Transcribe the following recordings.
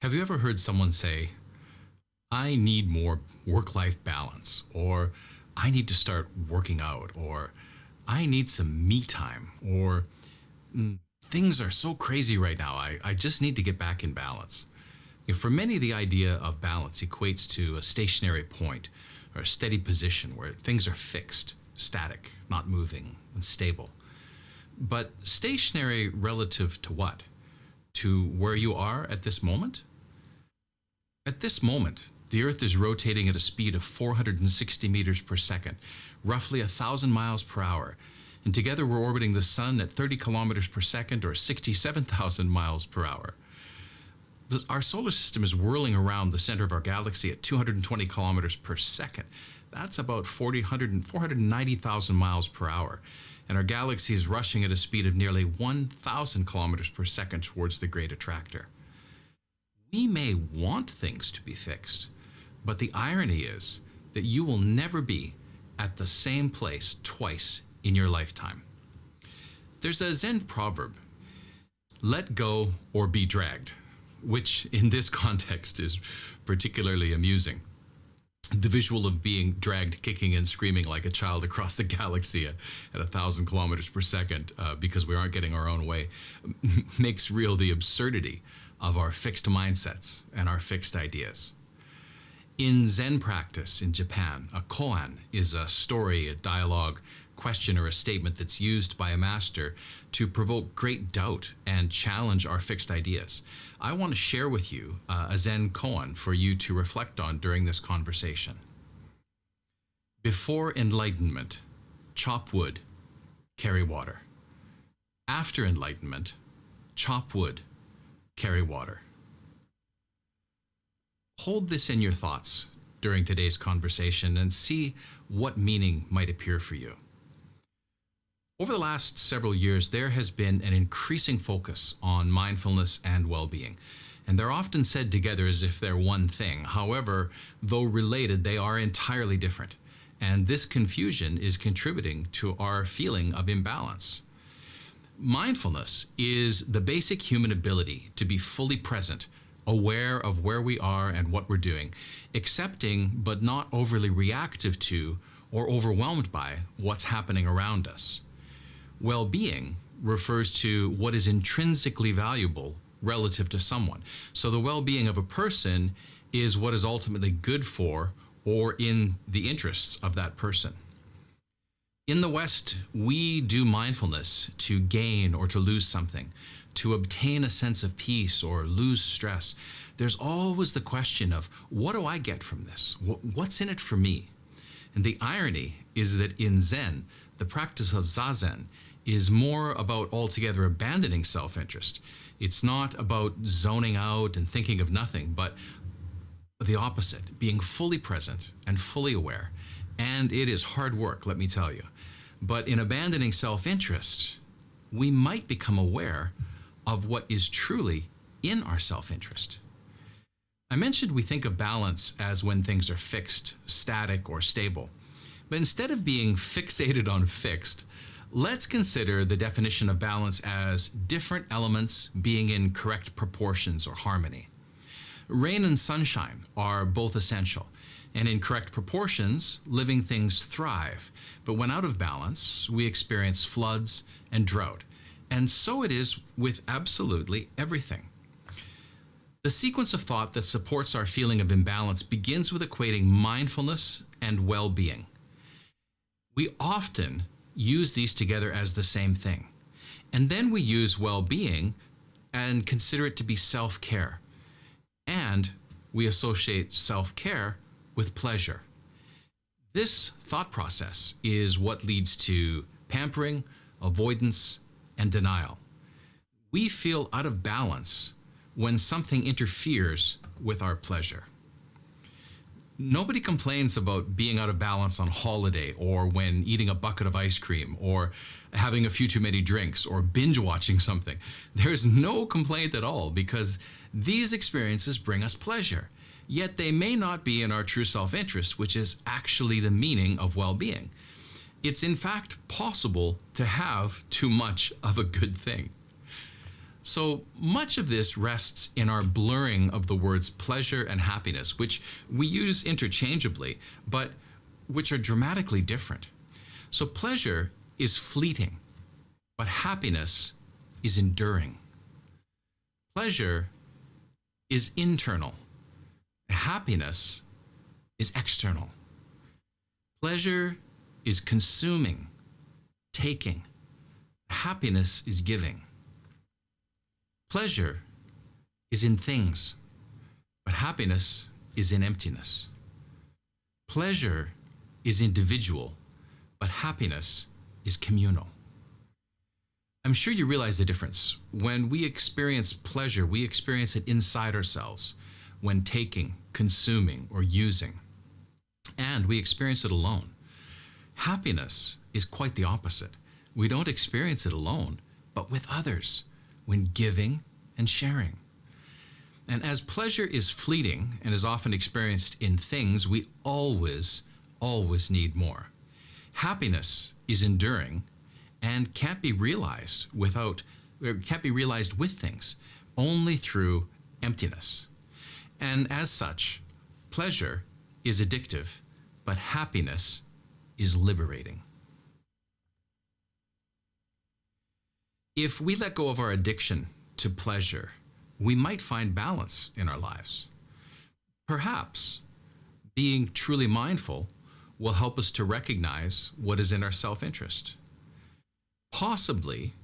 Have you ever heard someone say, I need more work-life balance, or I need to start working out, or I need some me time, or things are so crazy right now, I just need to get back in balance. For many, the idea of balance equates to a stationary point or a steady position where things are fixed, static, not moving, and stable. But stationary relative to what? To where you are at this moment? At this moment, the Earth is rotating at a speed of 460 meters per second, roughly 1,000 miles per hour. And together we're orbiting the Sun at 30 kilometers per second, or 67,000 miles per hour. Our solar system is whirling around the center of our galaxy at 220 kilometers per second. That's about 490,000 miles per hour. And our galaxy is rushing at a speed of nearly 1,000 kilometers per second towards the Great Attractor. We may want things to be fixed, but the irony is that you will never be at the same place twice in your lifetime. There's a Zen proverb, let go or be dragged, which in this context is particularly amusing. The visual of being dragged kicking and screaming like a child across the galaxy at 1,000 kilometers per second because we aren't getting our own way makes real the absurdity of our fixed mindsets and our fixed ideas. In Zen practice in Japan, a koan is a story, a dialogue, question, or a statement that's used by a master to provoke great doubt and challenge our fixed ideas. I want to share with you a Zen koan for you to reflect on during this conversation. Before enlightenment, chop wood, carry water. After enlightenment, chop wood, carry water. Hold this in your thoughts during today's conversation and see what meaning might appear for you. Over the last several years, there has been an increasing focus on mindfulness and well-being, and they're often said together as if they're one thing. However, though related, they are entirely different, and this confusion is contributing to our feeling of imbalance. Mindfulness is the basic human ability to be fully present, aware of where we are and what we're doing, accepting but not overly reactive to or overwhelmed by what's happening around us. Well-being refers to what is intrinsically valuable relative to someone. So the well-being of a person is what is ultimately good for or in the interests of that person. In the West, we do mindfulness to gain or to lose something, to obtain a sense of peace or lose stress. There's always the question of, what do I get from this? What's in it for me? And the irony is that in Zen, the practice of Zazen is more about altogether abandoning self-interest. It's not about zoning out and thinking of nothing, but the opposite, being fully present and fully aware. And it is hard work, let me tell you. But in abandoning self-interest, we might become aware of what is truly in our self-interest. I mentioned we think of balance as when things are fixed, static, or stable. But instead of being fixated on fixed, let's consider the definition of balance as different elements being in correct proportions or harmony. Rain and sunshine are both essential, and in correct proportions, living things thrive. But when out of balance, we experience floods and drought. And so it is with absolutely everything. The sequence of thought that supports our feeling of imbalance begins with equating mindfulness and well-being. We often use these together as the same thing. And then we use well-being and consider it to be self-care. And we associate self-care with pleasure. This thought process is what leads to pampering, avoidance, and denial. We feel out of balance when something interferes with our pleasure. Nobody complains about being out of balance on holiday or when eating a bucket of ice cream or having a few too many drinks or binge watching something. There's no complaint at all because these experiences bring us pleasure. Yet they may not be in our true self-interest, which is actually the meaning of well-being. It's in fact possible to have too much of a good thing. So much of this rests in our blurring of the words pleasure and happiness, which we use interchangeably, but which are dramatically different. So pleasure is fleeting, but happiness is enduring. Pleasure is internal. Happiness is external. Pleasure is consuming, taking. Happiness is giving. Pleasure is in things, but happiness is in emptiness. Pleasure is individual, but happiness is communal. I'm sure you realize the difference. When we experience pleasure, we experience it inside ourselves, when taking, consuming, or using. And we experience it alone. Happiness is quite the opposite. We don't experience it alone, but with others, when giving and sharing. And as pleasure is fleeting and is often experienced in things, we always need more. Happiness is enduring and can't be realized with things, only through emptiness. And as such, pleasure is addictive, but happiness is liberating. If we let go of our addiction to pleasure, we might find balance in our lives. Perhaps being truly mindful will help us to recognize what is in our self-interest. Possibly,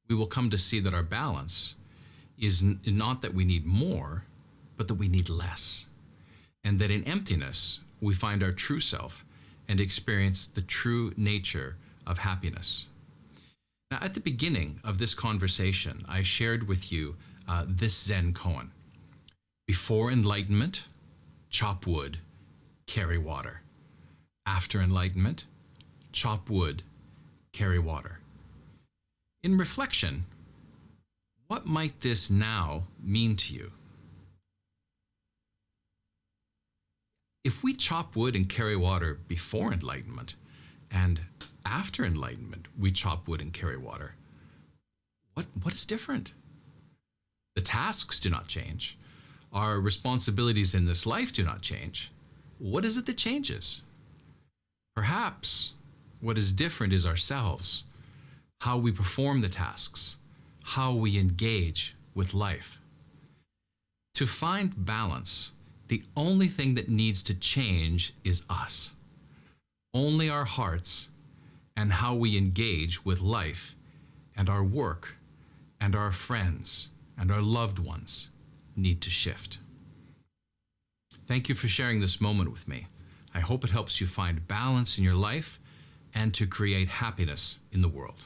we will come to see that our balance is not that we need more, but that we need less. And that in emptiness, we find our true self and experience the true nature of happiness. Now, at the beginning of this conversation, I shared with you this Zen koan. Before enlightenment, chop wood, carry water. After enlightenment, chop wood, carry water. In reflection, what might this now mean to you? If we chop wood and carry water before enlightenment, and after enlightenment we chop wood and carry water, what is different? The tasks do not change. Our responsibilities in this life do not change. What is it that changes? Perhaps what is different is ourselves, how we perform the tasks, how we engage with life. To find balance, the only thing that needs to change is us. Only our hearts and how we engage with life and our work and our friends and our loved ones need to shift. Thank you for sharing this moment with me. I hope it helps you find balance in your life and to create happiness in the world.